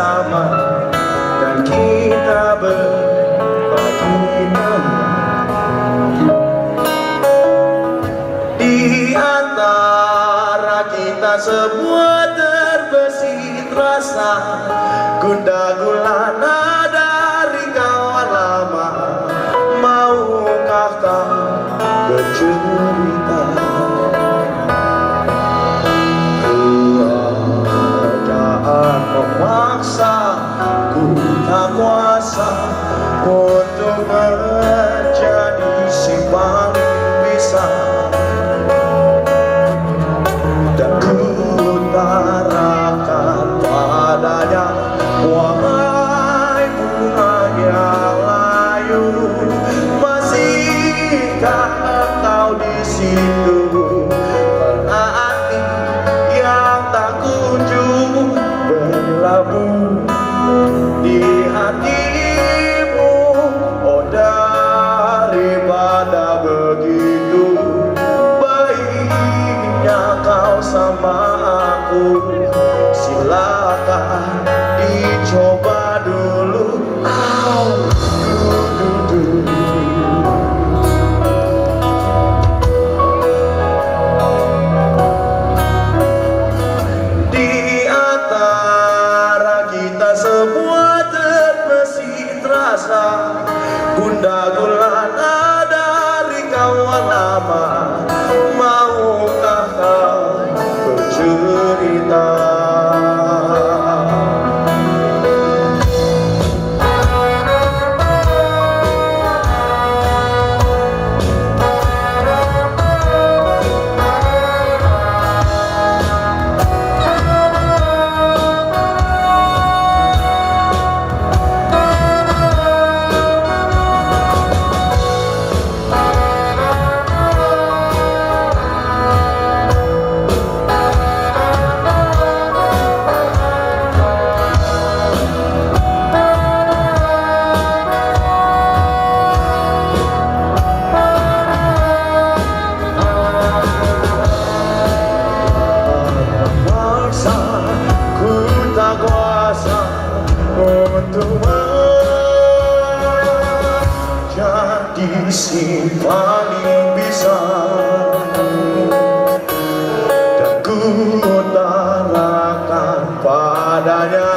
bersama dan kita berbagi teman. Di antara kita semua terbesit rasa gundah gulana dari kawan lama. Maukah kau bercerita? Keadaan memaksa, ku tak kuasa untuk menjadi simpang bisa. Dan ku utarakan padanya, wahai bunga yang layu, masihkah engkau di situ? Berarti yang tak kunjung berlabuh di hatimu. Oh, daripada begitu baiknya kau sama aku, silakan dicoba dulu. Di antara kita semua terbesit rasa gundah gulana dari kawan lama. Maukah kau bercerita? Untuk menjadi si paling bisa, dan ku utarakan padanya.